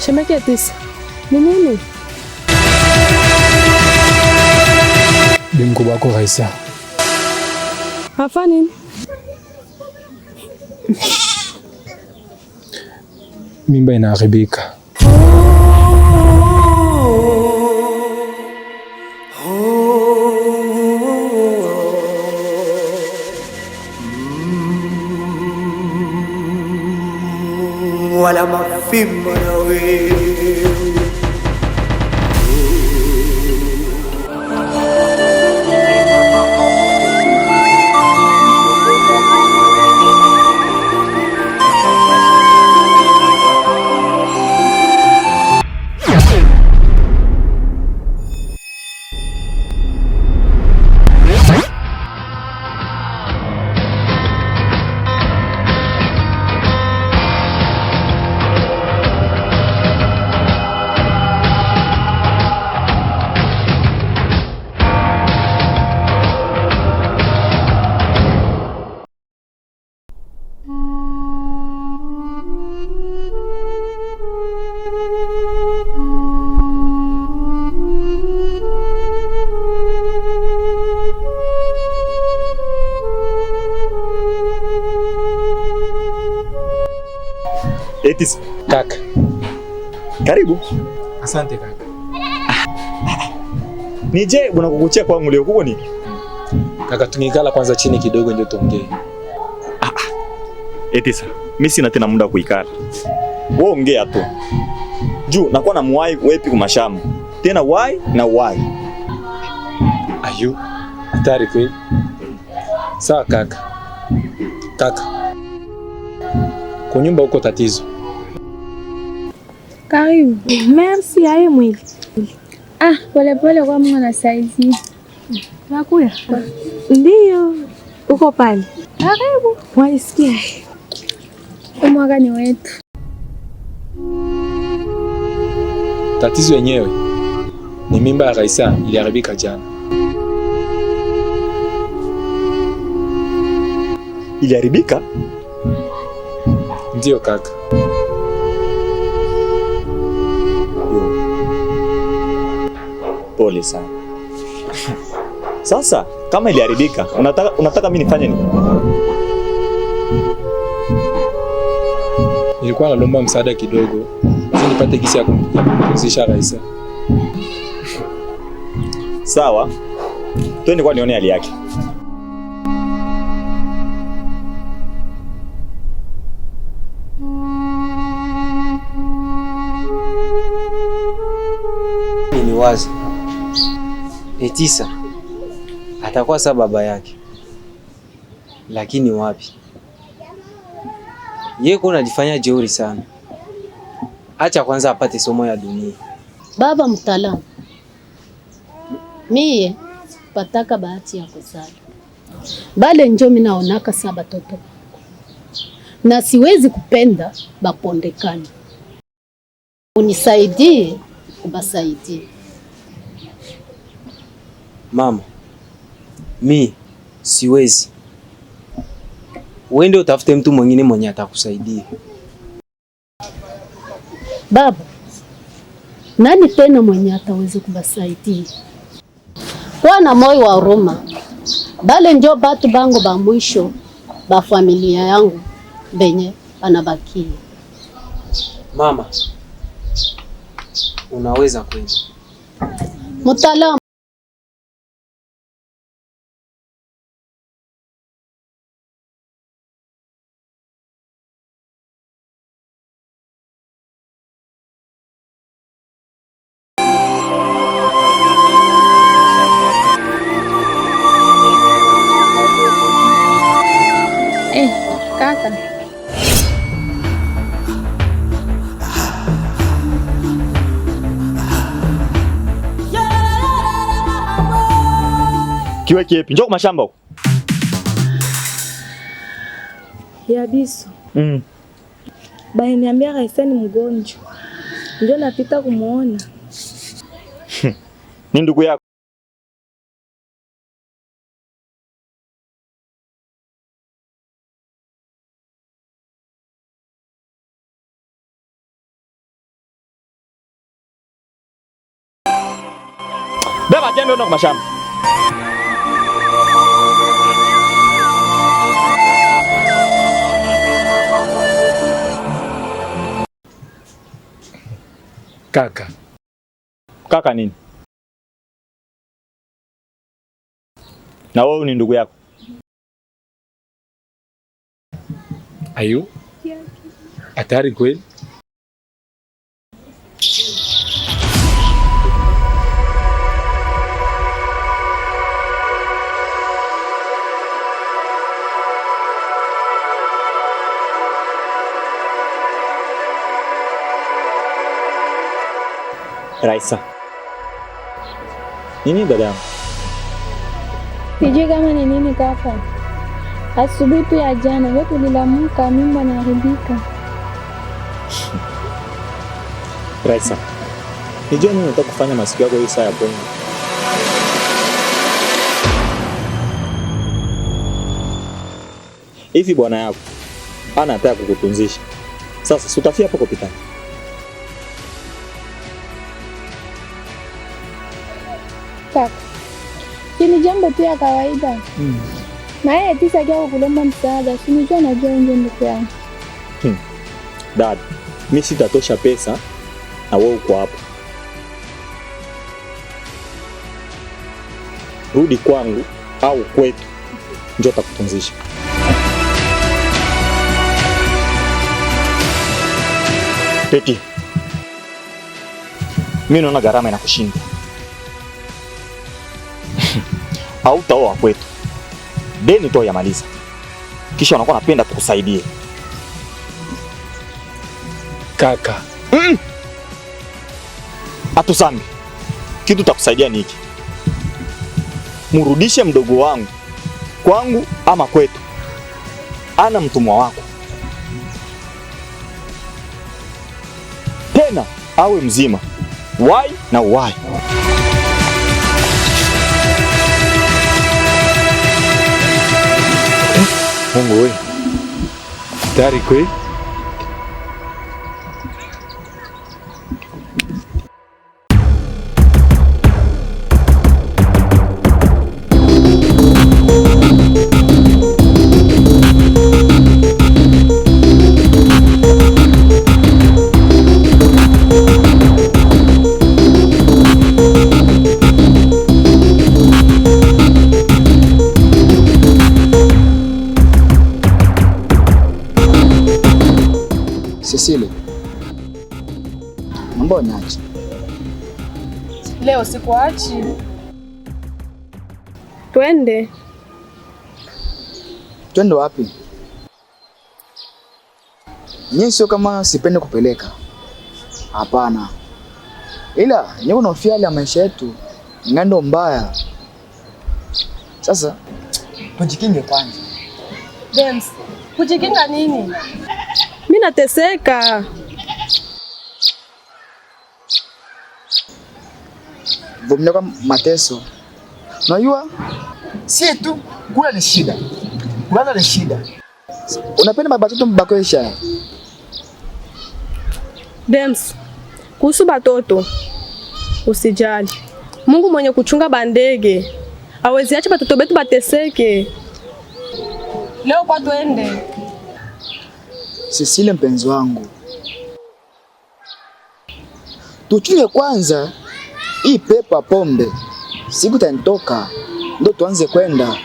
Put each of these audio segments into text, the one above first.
Shemeke Etisa. Ni nini? Bimkubwa wako Raisa. Hafa nini? Mimba inaharibika. Wala mafimbo na wewe. Etisa. Kaka. Karibu. Asante kaka. Nije unakukuchia kwangu leo kuko nini? Kaka, tungikala kwanza chini kidogo ndio tuongee. Etisa, mimi sina tena muda kuikala. Wewe ongea tu. Juu nakuwa na mwai wepi kwa mashamba. Tena wai na wai. Ayu. Hatari kweli. Sawa kaka. Kaka. Kwa nyumba huko tatizo. Karibu. Merci aye mwili. Pole pole kwa mwana saizi. Nakuya? Ndiyo. Uko pale. Karibu. Waisikia. Umwaga ni wetu. Tatizo yenyewe ni mimba ya Raisa iliharibika jana. Iliharibika? Ndiyo kaka. Pole sana. Sasa kama iliharibika, unataka mimi nifanye nini? Nilikuwa nalomba msaada kidogo ili nipate kisi ya kumpumzisha Raisa. Sawa. Twende kwa nione hali yake. Ni wazi Etisa atakuwa sawa baba yake, lakini wapi? Yeye kuna jifanya jeuri sana. Acha kwanza apate somo ya dunia. Baba mtaalamu, mie pataka bahati ya kuzala bale njo minaonaka sa batoto na siwezi kupenda bapondekani. Unisaidie ubasaidie. Mama, mi siwezi. Uende utafute mtu mwingine mwenye atakusaidia. Baba, nani tena mwenye ataweza kubasaidia? Wana moyo wa huruma. Bale njo batu bango ba mwisho ba familia yangu benye anabakia. Mama, unaweza kwenda. Mtaalamu, Kaka. Kiwe kiepi? Njoo mashamba huko. Ya biso. Niambia Raisa ni mgonjwa. Ndio napita kumuona. Ni ndugu yako? Beba jembe ndo kwa shamba. Kaka. Kaka nini? Na wewe ni ndugu yako? Ayo. Hatari kweli? Raisa. Nini dada? Sijui kama ni nini kaka. Asubuhi tu ya jana wewe tulilamuka mimba inaharibika. Raisa. Nijua nini unataka kufanya masikio yako hii saa ya bongo. Hivi bwana yako anataka kukutunzisha. Sasa si utafia hapo kopitani. Kaka. Ni jambo tu ya kawaida. Na yeye tisa kia kulomba msaada, sinijua najua nje ndugu yangu. Dad, mimi sitatosha pesa na wewe uko hapa. Rudi kwangu au kwetu njoo takutunzisha. Teti. Mimi naona gharama inakushinda. Hautaoa kwetu. Deni to yamaliza. Kisha unakuwa napenda tukusaidie. Kaka. Atusambi. Kitu takusaidia ni hiki. Murudishe mdogo wangu kwangu ama kwetu. Ana mtumwa wako. Tena awe mzima. Wai na uwai. Mungu wewe. Hatari kweli? Cecile. Mambo nyaje? Leo sikuachi. Twende. Twende wapi? Nyinyi sio kama sipendi kupeleka. Hapana. Ila nyinyi unahofia hali ya maisha yetu ngando mbaya. Sasa tujikinge kwanza. James, kujikinga nini? Mimi nateseka. Vumilia kwa mateso. Unajua? Si tu kula ni shida. Kulala ni shida. Unapenda mabatoto mbakesha. James, kuhusu batoto usijali. Mungu mwenye kuchunga bandege hawezi acha batoto betu bateseke. Leo kwa twende. Cecile mpenzi wangu. Tuchunge kwanza hii pepa pombe. Siku tanitoka ndo tuanze kwenda.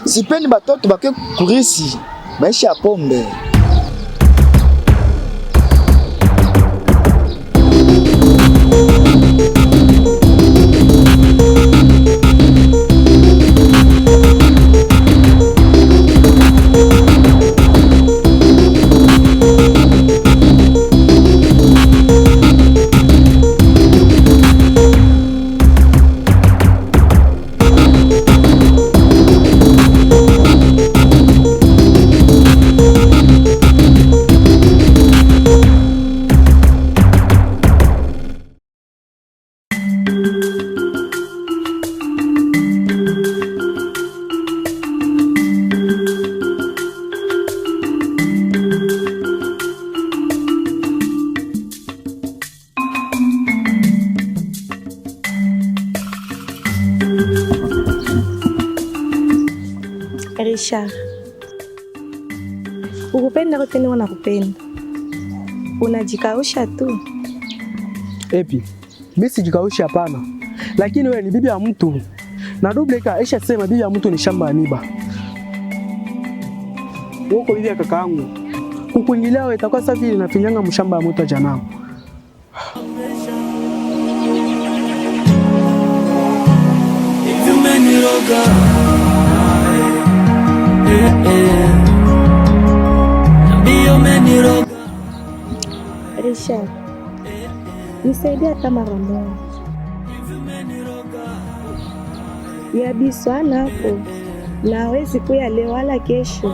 Sipendi batoto bake kurisi maisha ya pombe. Richard, ukupenda kote ni wanakupenda, unajikausha tu. Epi, mimi sijikausha hapana, lakini wewe ni bibi ya mtu na Dubleka aisha sema bibi ya mtu ni shamba ya miba. Woko bibi ya kakaangu, kukuingilia wewe itakuwa safi na finyanga mshamba ya mtu janao. Richard, nisaidie hata mara moja. Yabiso ana hapo na hawezi kuya leo wala kesho.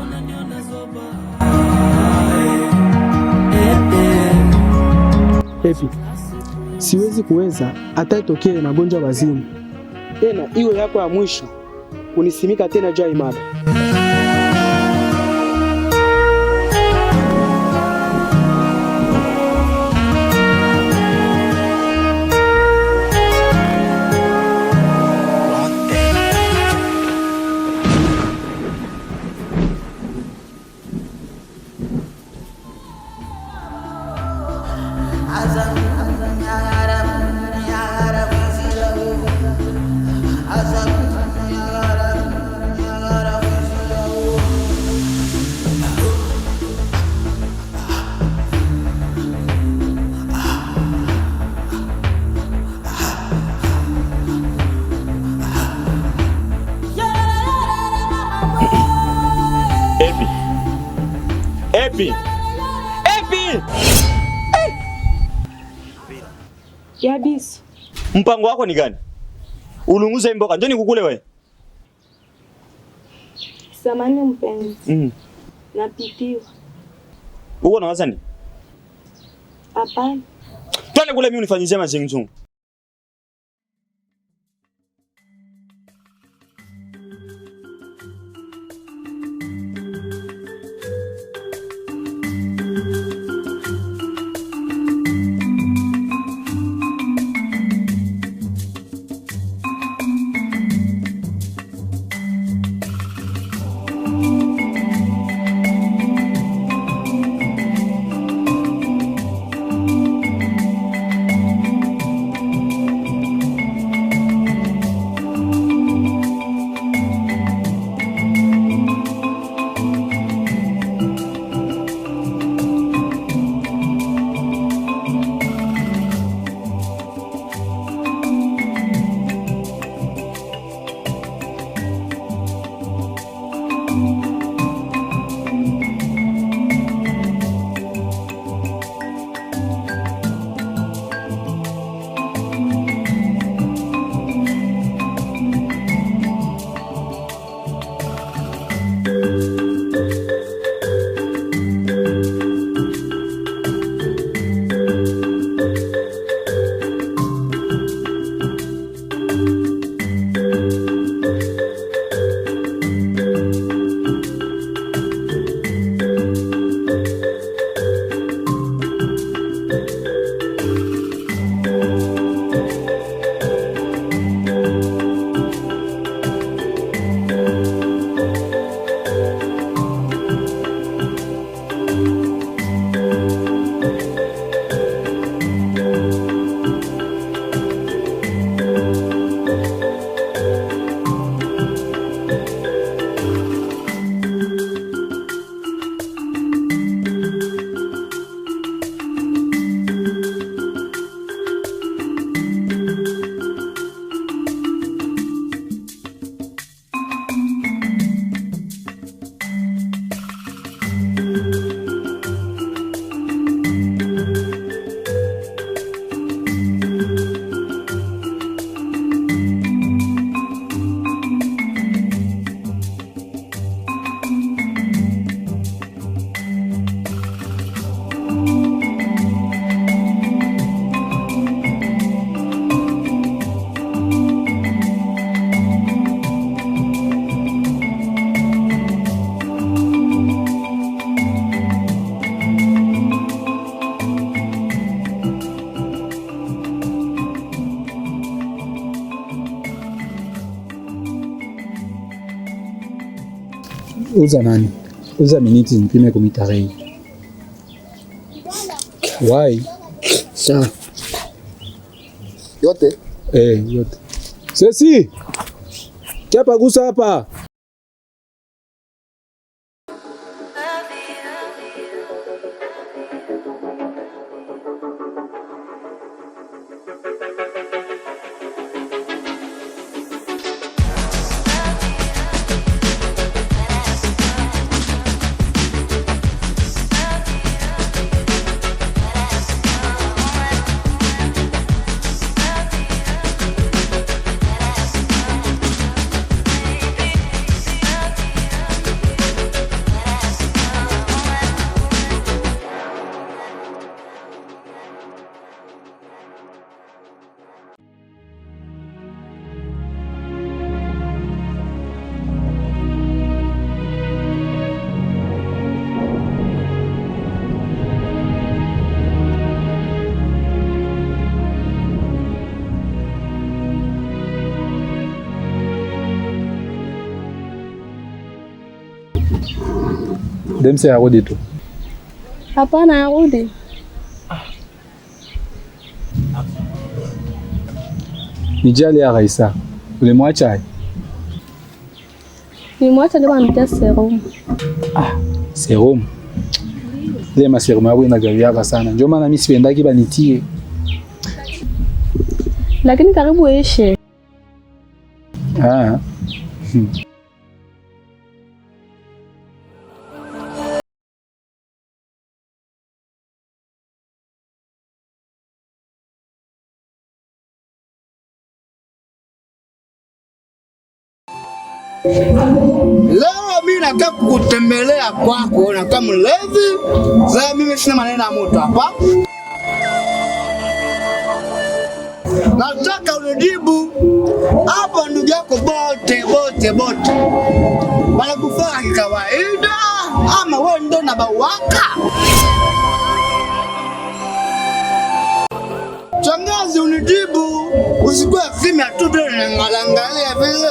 Epi, siwezi kuweza hata itokee na gonjwa wazimu. Tena iwe yako ya mwisho unisimika tena jua imada. Epi! Epi! Yabiso, Mpango wako ni gani? Ulunguze mboka, njoo nikukule wewe. samani mpenzi. Napitiwa. Uko na wazani? Hapana. Twende kule mimi unifanyishie mazingzungu. Uza nani? Uza miniti nipime kumitarehe. Why? Sawa. Yote? Yote. Sesi! Chapa gusa hapa. Demse yarudi tu. Hapana, yarudi. Nijali ya Raisa. Ulimwacha? Nimwacha ndio anitia serum. Serum. Ile maserum yao inagawiaka sana. Ndio maana mimi sipendaki banitie. Lakini karibu ishe. Leo mimi nataka kutembelea kwako na kama mlevi. Sasa mimi sina maneno ya moto hapa. Nataka unijibu hapa ndugu yako bote. Wanakufaa kikawaida ama wewe ndo na bawaka? Shangazi unijibu, usikuwe kimya tu bila kuangalia vile.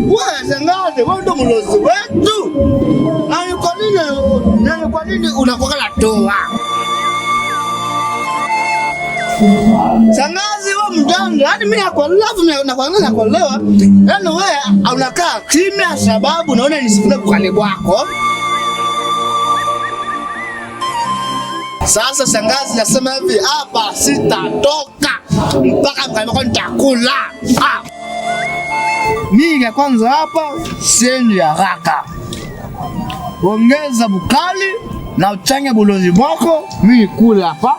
Wewe shangazi, wewe ndo mlozi wetu. Na kwa nini unakuwa na toa? Shangazi wewe mjanja, yani mimi nakuelewa. Yaani wewe unakaa kimya sababu naona nisifike kwa kwako. Sasa shangazi nasema hivi, hapa sitatoka mpaka mkaniambia nitakula. Mimi ya kwanza hapa siendi haraka. Ongeza bukali na uchange bulozi wako, mimi kula hapa.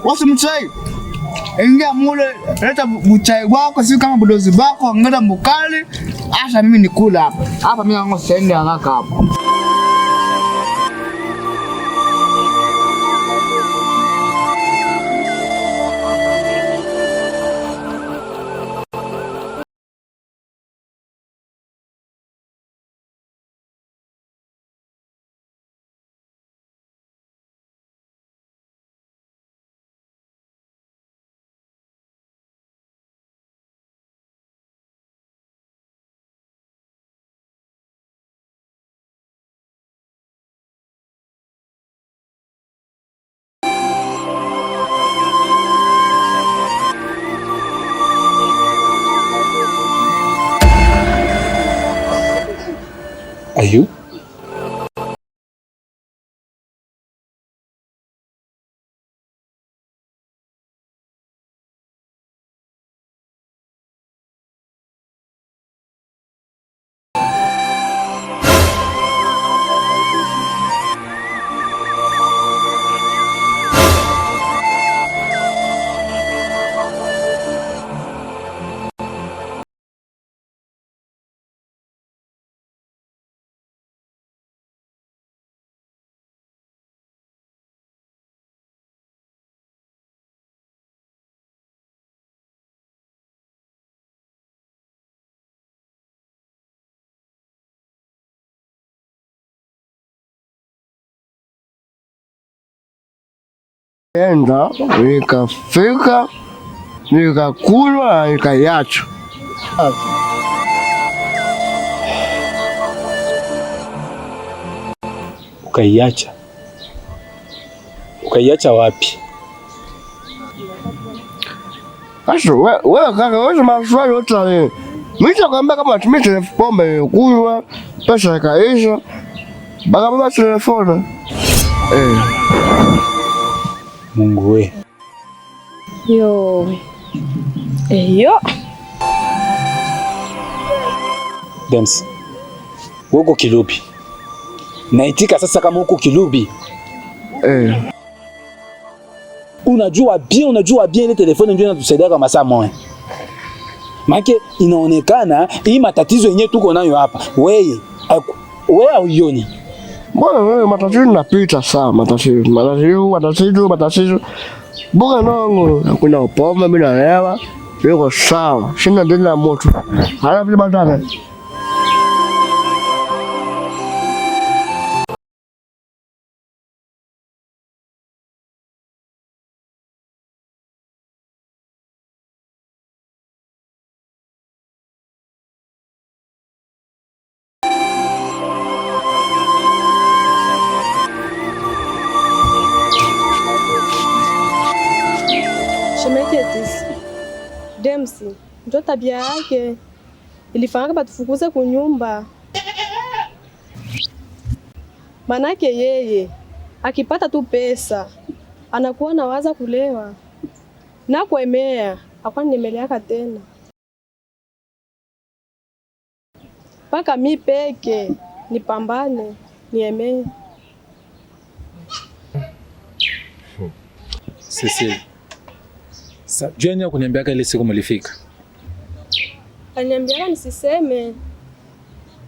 Wasi mchai. Ingia mule, leta buchai wako, si kama bulozi wako, ongeza bukali, acha mimi nikula hapa. Hapa mimi wangu siendi haraka hapa. Are you? enda nikafika nikakula nikaiacha. Ukaiacha? Ukaiacha wapi? Sasa wewe kaka, wewe maswali yote wewe. Mimi nakwambia kama tumie pombe kunywa, pesa ikaisha. Baka baba telefoni. Mungu we. Yo. Yo. Dems. Uko Kilubi. Naitika sasa kama uko Kilubi. Unajua bien ile telefoni ndio inatusaidia kwa masaa moja. Maana inaonekana hii matatizo yenyewe tuko nayo hapa. Wewe hauioni? Mbona wewe matatizo napita sana matatizo. Boga nongo kuna pombe mimi naelewa. Yuko sawa. Sina tena moto. Hana vile matana. Dems, ndio tabia yake. Ilifanya batufukuze kunyumba. Manake yeye akipata tu pesa anakuwa nawaza kulewa. Na kuemea, akwa nimeleaka tena. Paka mi peke nipambane, niemee. Cecile. Jeni ya kuniambiaka ile siku mlifika. Aliniambiaka nisiseme.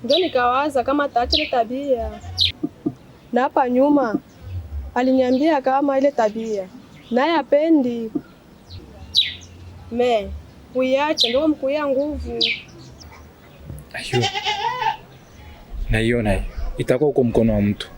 Ndio nikawaza kama taacha ile tabia. Na hapa nyuma aliniambia kama ile tabia naye apendi. Kuiacha ndio mkuia nguvu. Ayo. Na hiyo itakuwa uko mkono wa mtu.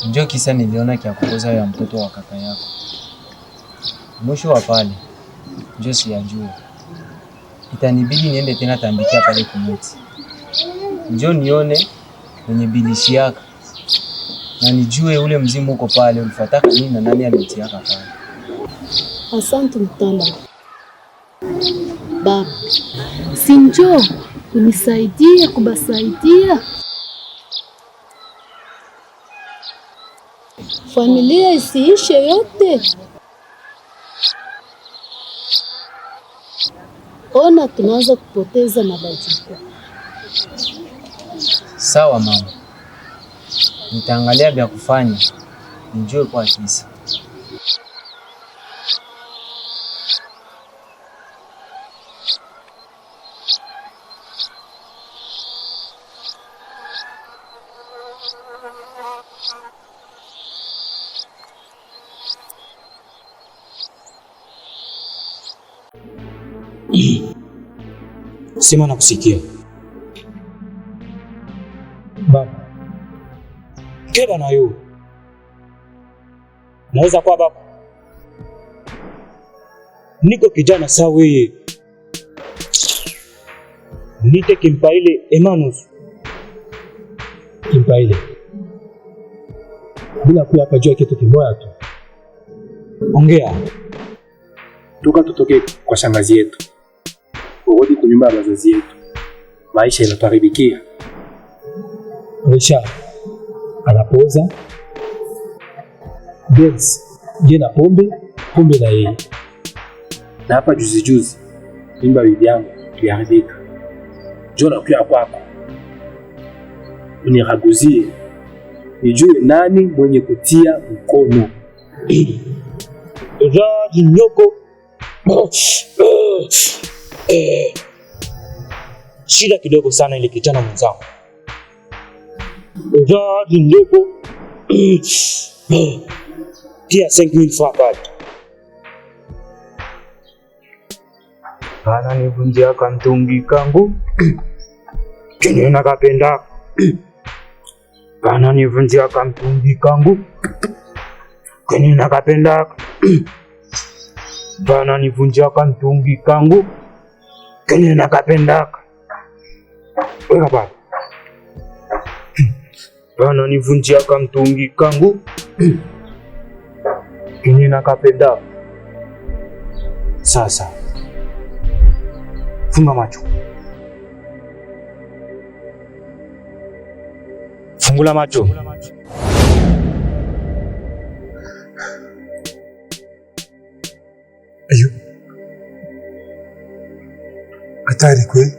Njoo kisa niliona kia kukoza ya mtoto wa kaka yako. Mwisho wa pale, njoo siyajua. Itanibidi niende tena tambikia pale kumoti. Njoo nione kwenye bilishi yako. Na nijue ule mzimu uko pale ulifataka nini na nani alitiaka pale. Asante mtala. Baba, si njoo unisaidie kubasaidia. Familia isiishe yote. ona tunaanza kupoteza na bajiko. Sawa mama, nitaangalia vya kufanya nijue kwa kisa. Sema na kusikia. Baba. Keba na yo. Naweza kwa baba. Niko kijana sawa wewe. Nite Kimpaile Emanus. Kimpaile. Bila kuya hapa jua kitu kimoja tu. Ongea. Tutoke kwa shangazi yetu. Urudi kwa nyumba ya wazazi yetu. Maisha yanatuharibikia. Risha anapoza Benz jena pombe na yeye. Na hapa juzi mimba bibi yangu iliharibika. Jona kwa kwako. Uniraguzie. Nijue nani mwenye kutia mkono. Raji nyoko. Shida kidogo sana ile kijana mwenzangu. Raji nyoko. Tia 5,000 francs pale. Bana nivunjia kantungi kangu. Kenye nakapenda. Bana nivunjia kantungi kangu. Kenye nakapenda. Bana nivunjia kantungi kangu. Kenye nakapenda. Weka pale. Bana nivunjia kantungi kangu. Kenye nakapenda. Sasa funga macho. Fungula macho. Ayo. Hatari kweli.